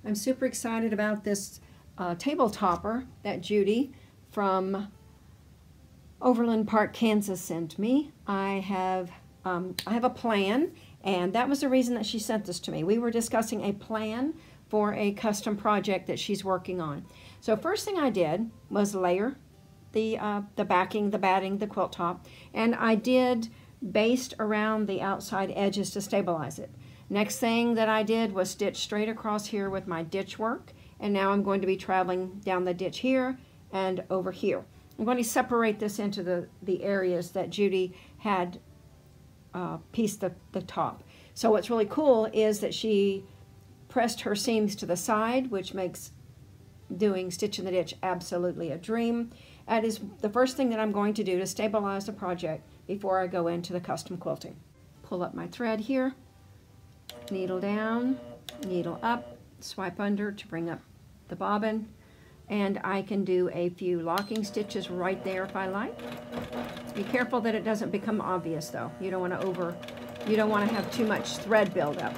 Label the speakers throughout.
Speaker 1: I'm super excited about this table topper that Judy from Overland Park, Kansas sent me. I have a plan, and that was the reason that she sent this to me. We were discussing a plan for a custom project that she's working on. So first thing I did was layer the backing, the batting, the quilt top, and I did based around the outside edges to stabilize it. Next thing that I did was stitch straight across here with my ditch work, and now I'm going to be traveling down the ditch here and over here. I'm going to separate this into the areas that Judy had pieced the top. So what's really cool is that she pressed her seams to the side, which makes doing stitch in the ditch absolutely a dream. That is the first thing that I'm going to do to stabilize the project before I go into the custom quilting. Pull up my thread here, needle down, needle up, swipe under to bring up the bobbin, and I can do a few locking stitches right there if I like. Be careful that it doesn't become obvious though. You don't want to have too much thread buildup.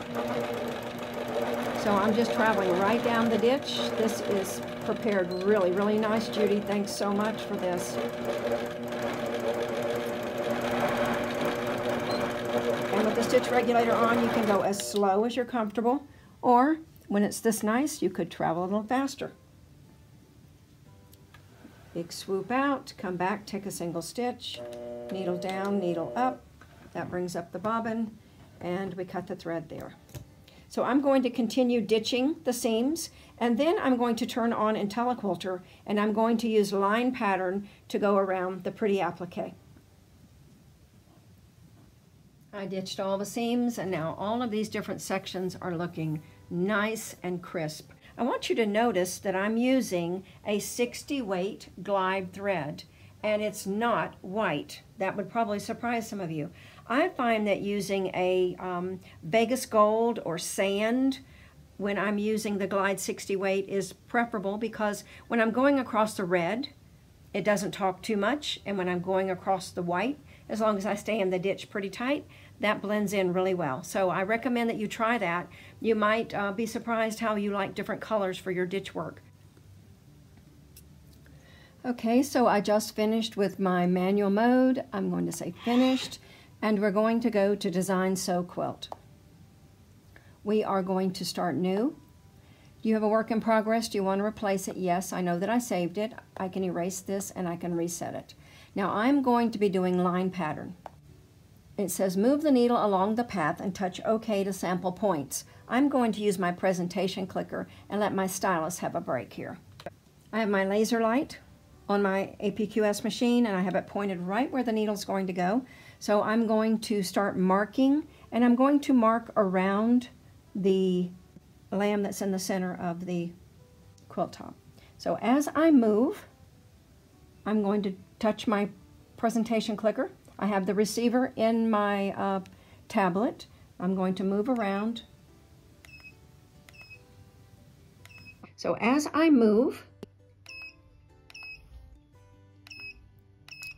Speaker 1: So I'm just traveling right down the ditch. This is prepared really, really nice, Judy. Thanks so much for this. And with the stitch regulator on, you can go as slow as you're comfortable, or when it's this nice, you could travel a little faster. Big swoop out, come back, take a single stitch, needle down, needle up. That brings up the bobbin, and we cut the thread there. So I'm going to continue ditching the seams, and then I'm going to turn on Intelliquilter, and I'm going to use line pattern to go around the pretty applique. I ditched all the seams, and now all of these different sections are looking nice and crisp. I want you to notice that I'm using a 60 weight glide thread, and it's not white. That would probably surprise some of you. I find that using a Vegas gold or sand when I'm using the glide 60 weight is preferable, because when I'm going across the red, it doesn't talk too much, and when I'm going across the white, as long as I stay in the ditch pretty tight, that blends in really well. So I recommend that you try that. You might be surprised how you like different colors for your ditch work. Okay, so I just finished with my manual mode. I'm going to say finished, and we're going to go to Design Sew Quilt. We are going to start new. Do you have a work in progress? Do you want to replace it? Yes, I know that I saved it. I can erase this and I can reset it. Now I'm going to be doing line pattern. It says move the needle along the path and touch OK to sample points. I'm going to use my presentation clicker and let my stylus have a break here. I have my laser light on my APQS machine, and I have it pointed right where the needle's going to go. So I'm going to start marking, and I'm going to mark around the lamb that's in the center of the quilt top. So as I move, I'm going to touch my presentation clicker. I have the receiver in my tablet. I'm going to move around. So as I move,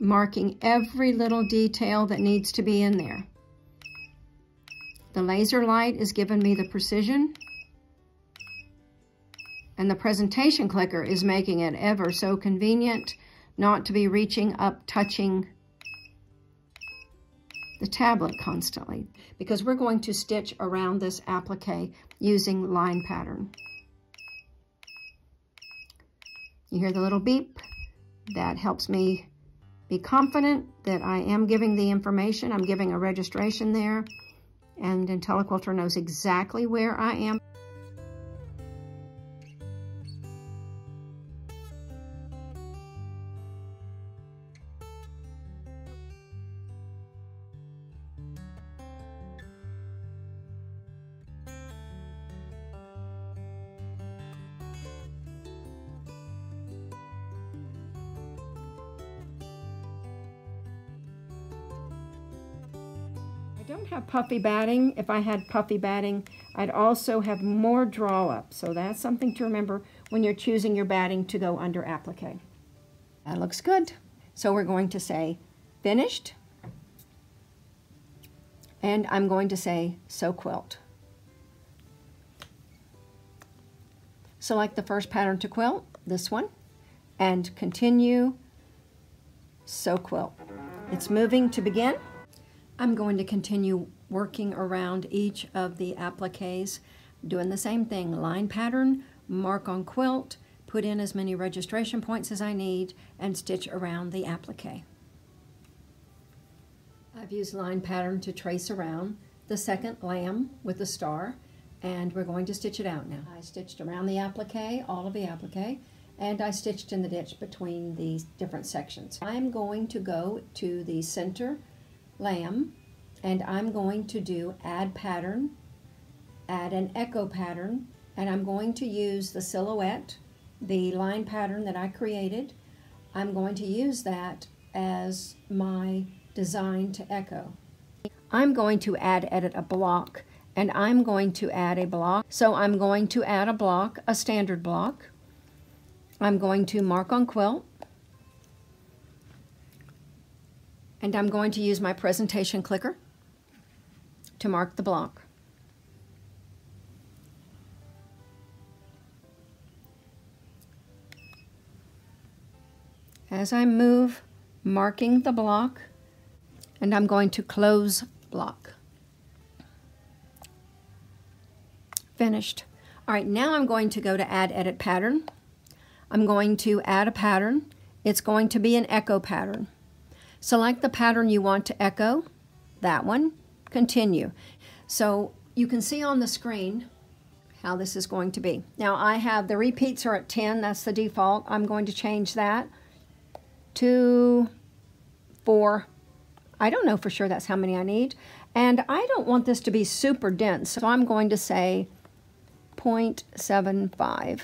Speaker 1: marking every little detail that needs to be in there. The laser light is giving me the precision, and the presentation clicker is making it ever so convenient not to be reaching up, touching the tablet constantly, because we're going to stitch around this applique using line pattern. You hear the little beep? That helps me be confident that I am giving the information. I'm giving a registration there, and Intelliquilter knows exactly where I am. I don't have puffy batting. If I had puffy batting, I'd also have more draw up. So that's something to remember when you're choosing your batting to go under applique. That looks good. So we're going to say finished, and I'm going to say sew quilt. select the first pattern to quilt, this one, and continue, sew quilt. It's moving to begin. I'm going to continue working around each of the appliques, doing the same thing, line pattern, mark on quilt, put in as many registration points as I need, and stitch around the applique. I've used line pattern to trace around the second lamb with the star, and we're going to stitch it out now. I stitched around the applique, all of the applique, and I stitched in the ditch between these different sections. I'm going to go to the center lamb, and I'm going to do add pattern, add an echo pattern, and I'm going to use the silhouette, the line pattern that I created. I'm going to use that as my design to echo. I'm going to edit a block, and I'm going to add a block. So I'm going to add a block, a standard block. I'm going to mark on quilt, and I'm going to use my presentation clicker to mark the block. As I move, marking the block, and I'm going to close block. Finished. All right, now I'm going to go to add edit pattern. I'm going to add a pattern. It's going to be an echo pattern. Select the pattern you want to echo, that one, continue. So you can see on the screen how this is going to be. Now I have the repeats are at 10, that's the default. I'm going to change that to 4. I don't know for sure that's how many I need. And I don't want this to be super dense, so I'm going to say 0.75.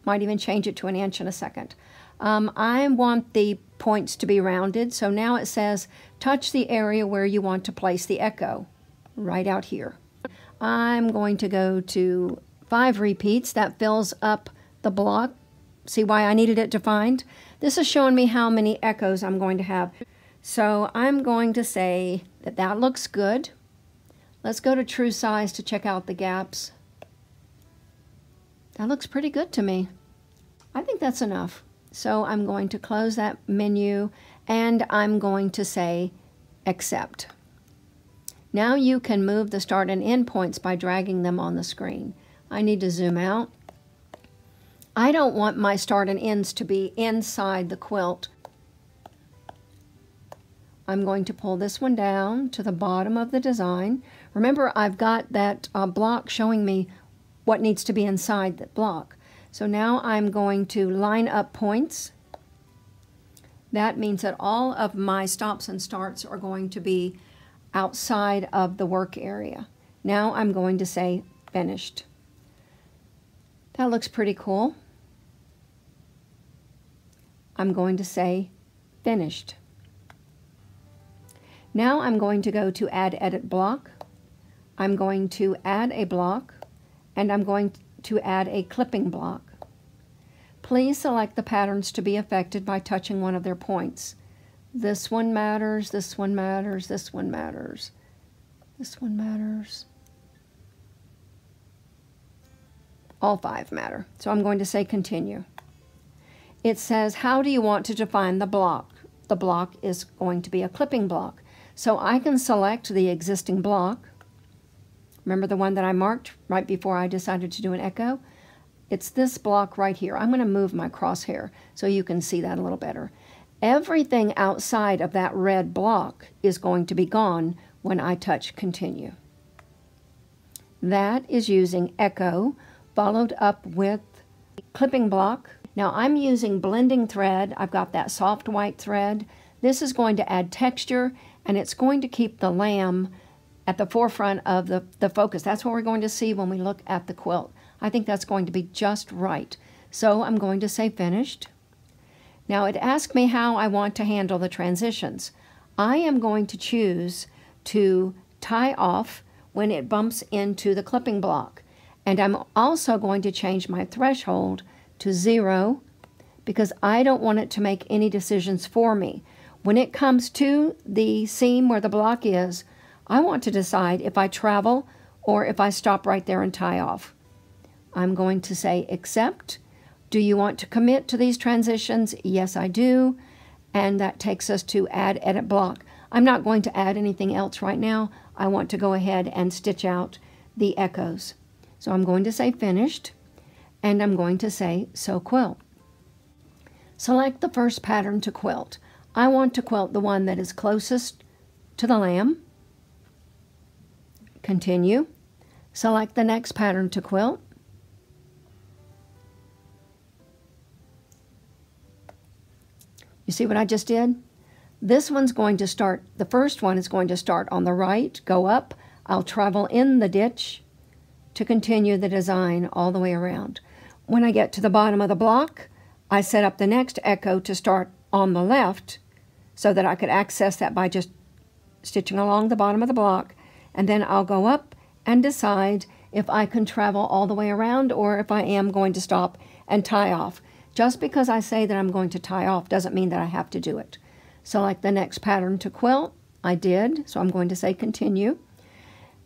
Speaker 1: Might even change it to an inch in a second. I want the points to be rounded, so now it says touch the area where you want to place the echo, right out here. I'm going to go to 5 repeats. That fills up the block. See why I needed it defined? This is showing me how many echoes I'm going to have. So I'm going to say that that looks good. Let's go to true size to check out the gaps. That looks pretty good to me. I think that's enough. So I'm going to close that menu, and I'm going to say accept. Now you can move the start and end points by dragging them on the screen. I need to zoom out. I don't want my start and ends to be inside the quilt. I'm going to pull this one down to the bottom of the design. Remember, I've got that block showing me what needs to be inside the block. So now I'm going to line up points. That means that all of my stops and starts are going to be outside of the work area. Now I'm going to say finished. That looks pretty cool. I'm going to say finished. Now I'm going to go to add edit block. I'm going to add a block, and I'm going to add a clipping block. Please select the patterns to be affected by touching one of their points. This one matters, this one matters, this one matters, this one matters. All 5 matter. So I'm going to say continue. It says, how do you want to define the block? The block is going to be a clipping block. So I can select the existing block. Remember the one that I marked right before I decided to do an echo? It's this block right here. I'm going to move my crosshair so you can see that a little better. Everything outside of that red block is going to be gone when I touch continue. That is using echo followed up with clipping block. Now I'm using blending thread. I've got that soft white thread. This is going to add texture, and it's going to keep the lamb at the forefront of the focus. That's what we're going to see when we look at the quilt. I think that's going to be just right. So I'm going to say finished. Now it asks me how I want to handle the transitions. I am going to choose to tie off when it bumps into the clipping block. And I'm also going to change my threshold to 0 because I don't want it to make any decisions for me. When it comes to the seam where the block is, I want to decide if I travel or if I stop right there and tie off. I'm going to say accept. Do you want to commit to these transitions? Yes, I do. And that takes us to add edit block. I'm not going to add anything else right now. I want to go ahead and stitch out the echoes. So I'm going to say finished, and I'm going to say sew quilt. Select the first pattern to quilt. I want to quilt the one that is closest to the lamb. Continue. Select the next pattern to quilt. You see what I just did? This one's going to start, the first one is going to start on the right, go up. I'll travel in the ditch to continue the design all the way around. When I get to the bottom of the block, I set up the next echo to start on the left so that I could access that by just stitching along the bottom of the block, and then I'll go up and decide if I can travel all the way around or if I am going to stop and tie off. Just because I say that I'm going to tie off doesn't mean that I have to do it. Select the next pattern to quilt. I did, so I'm going to say continue.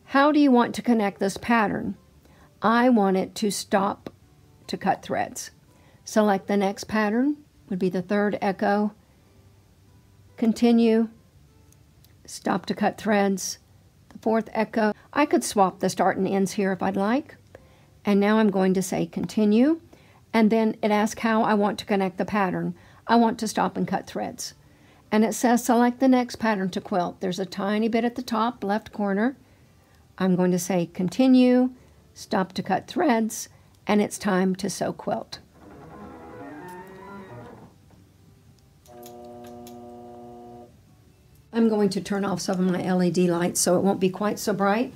Speaker 1: How do you want to connect this pattern? I want it to stop to cut threads. Select the next pattern, would be the third echo. Continue, stop to cut threads. The fourth echo. I could swap the start and ends here if I'd like. And now I'm going to say continue. And then it asks how I want to connect the pattern. I want to stop and cut threads. And it says select the next pattern to quilt. There's a tiny bit at the top left corner. I'm going to say continue, stop to cut threads, and it's time to sew quilt. I'm going to turn off some of my LED lights so it won't be quite so bright.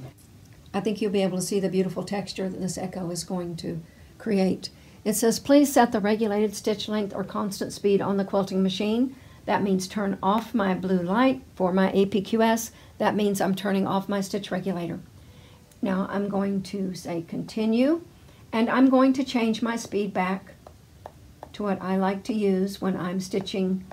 Speaker 1: I think you'll be able to see the beautiful texture that this echo is going to create. It says, please set the regulated stitch length or constant speed on the quilting machine. That means turn off my blue light. For my APQS, that means I'm turning off my stitch regulator. Now I'm going to say continue, and I'm going to change my speed back to what I like to use when I'm stitching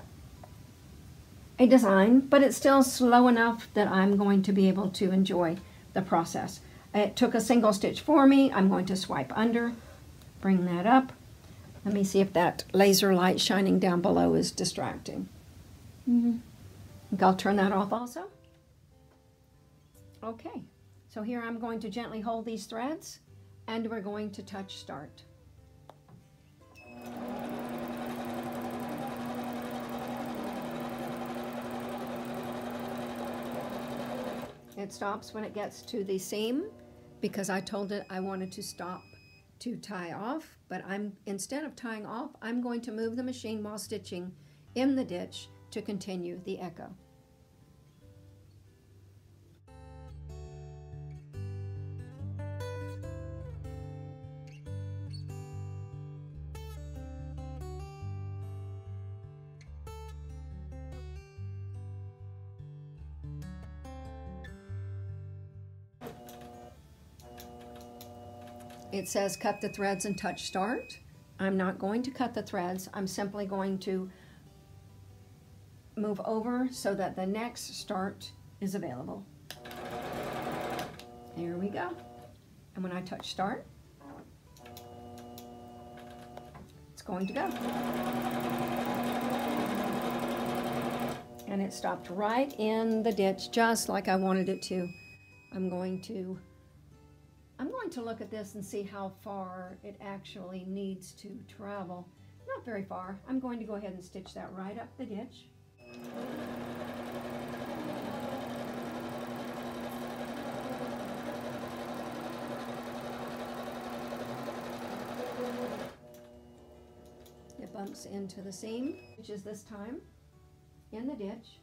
Speaker 1: a design, but it's still slow enough that I'm going to be able to enjoy the process. It took a single stitch for me. I'm going to swipe under, bring that up. Let me see if that laser light shining down below is distracting. I think I'll turn that off also. Okay, so here I'm going to gently hold these threads, and we're going to touch start. It stops when it gets to the seam because I told it I wanted to stop to tie off, but instead of tying off, I'm going to move the machine while stitching in the ditch to continue the echo. It says cut the threads and touch start. I'm not going to cut the threads. I'm simply going to move over so that the next start is available. Here we go. And when I touch start, it's going to go. And it stopped right in the ditch, just like I wanted it to. I'm going to look at this and see how far it actually needs to travel. Not very far. I'm going to go ahead and stitch that right up the ditch. It bumps into the seam, which is this time in the ditch.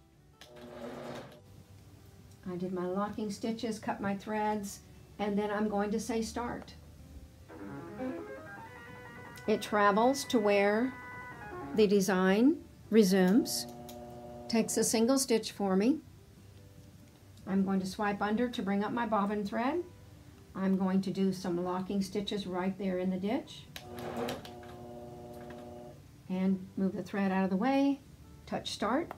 Speaker 1: I did my locking stitches, cut my threads, and then I'm going to say start. It travels to where the design resumes, takes a single stitch for me. I'm going to swipe under to bring up my bobbin thread. I'm going to do some locking stitches right there in the ditch. And move the thread out of the way, touch start.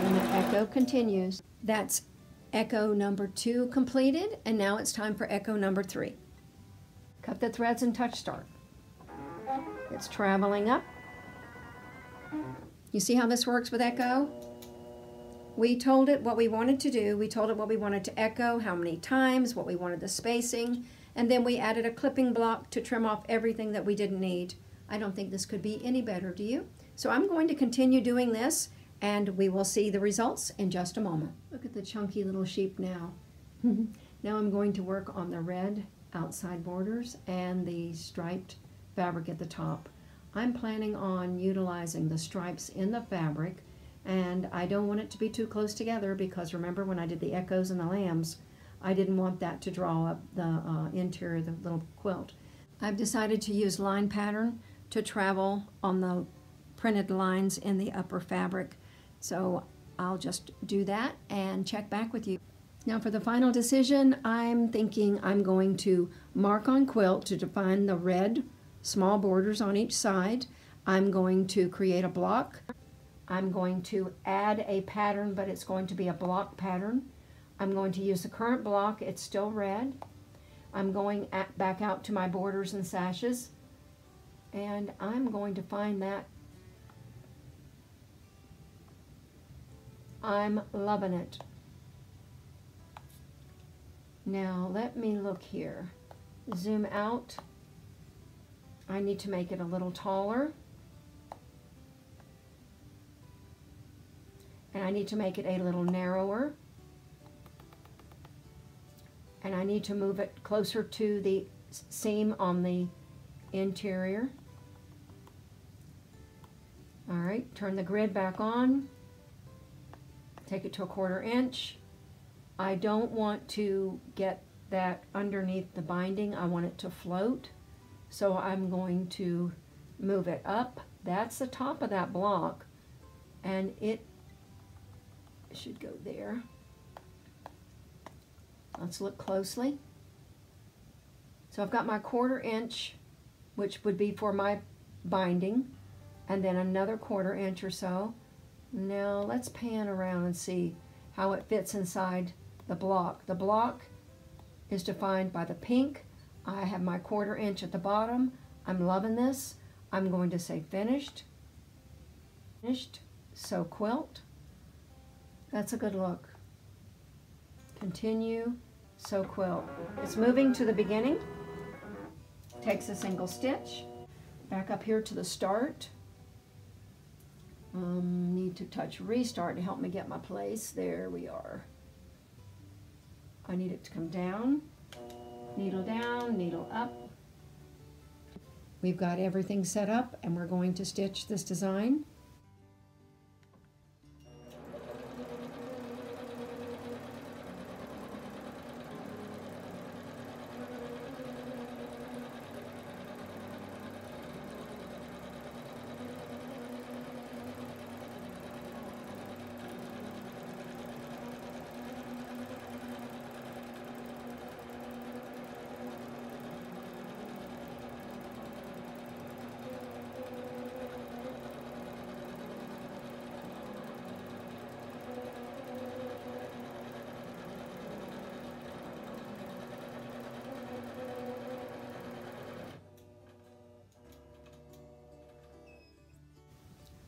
Speaker 1: And the echo continues. That's Echo number 2 completed, and now it's time for echo number 3. Cut the threads and touch start. It's traveling up. You see how this works with echo? We told it what we wanted to do. We told it what we wanted to echo, how many times, what we wanted the spacing, and then we added a clipping block to trim off everything that we didn't need. I don't think this could be any better, do you? So I'm going to continue doing this, and we will see the results in just a moment. Look at the chunky little sheep now. Now I'm going to work on the red outside borders and the striped fabric at the top. I'm planning on utilizing the stripes in the fabric, and I don't want it to be too close together because remember when I did the echoes and the lambs, I didn't want that to draw up the interior of the little quilt. I've decided to use line pattern to travel on the printed lines in the upper fabric. So I'll just do that and check back with you. Now for the final decision, I'm thinking I'm going to mark on quilt to define the red small borders on each side. I'm going to create a block. I'm going to add a pattern, but it's going to be a block pattern. I'm going to use the current block, it's still red. I'm going back out to my borders and sashes, and I'm going to find that. I'm loving it. Now let me look here. Zoom out. I need to make it a little taller. And I need to make it a little narrower. And I need to move it closer to the seam on the interior. All right, turn the grid back on. Take it to 1/4 inch. I don't want to get that underneath the binding. I want it to float. So I'm going to move it up. That's the top of that block. And it should go there. Let's look closely. So I've got my 1/4 inch, which would be for my binding, and then another 1/4 inch or so. Now let's pan around and see how it fits inside the block. The block is defined by the pink. I have my 1/4 inch at the bottom. I'm loving this. I'm going to say finished. Finished. Sew quilt. That's a good look. Continue. Sew quilt. It's moving to the beginning. Takes a single stitch. Back up here to the start. Need to touch restart to help me get my place. There we are. I need it to come down. Needle down, needle up. We've got everything set up and we're going to stitch this design.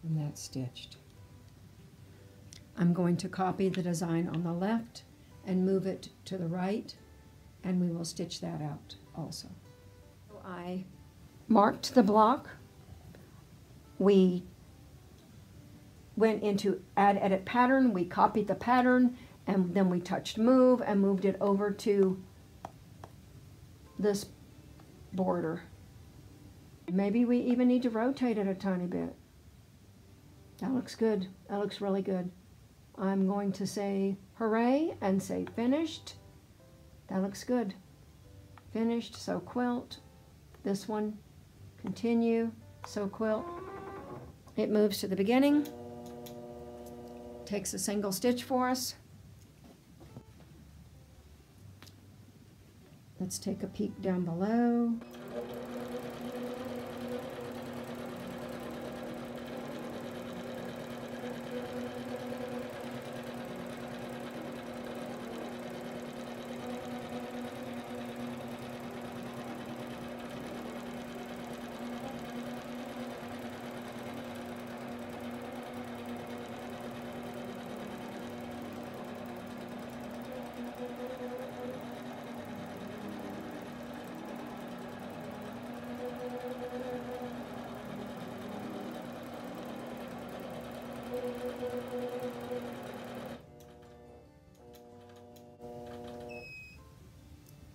Speaker 1: And that's stitched. I'm going to copy the design on the left and move it to the right, and we will stitch that out also. So I marked the block. We went into Add Edit Pattern. We copied the pattern, and then we touched Move and moved it over to this border. Maybe we even need to rotate it a tiny bit. That looks good. That looks really good. I'm going to say hooray and say finished. That looks good. Finished, sew quilt. This one, continue, sew quilt. It moves to the beginning. Takes a single stitch for us. Let's take a peek down below.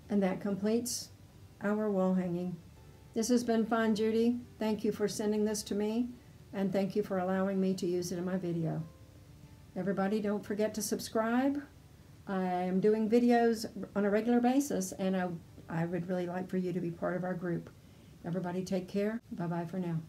Speaker 1: And that completes our wall hanging. This has been fun, Judy. Thank you for sending this to me, and thank you for allowing me to use it in my video. Everybody, don't forget to subscribe. I am doing videos on a regular basis, and I would really like for you to be part of our group. Everybody take care. Bye-bye for now.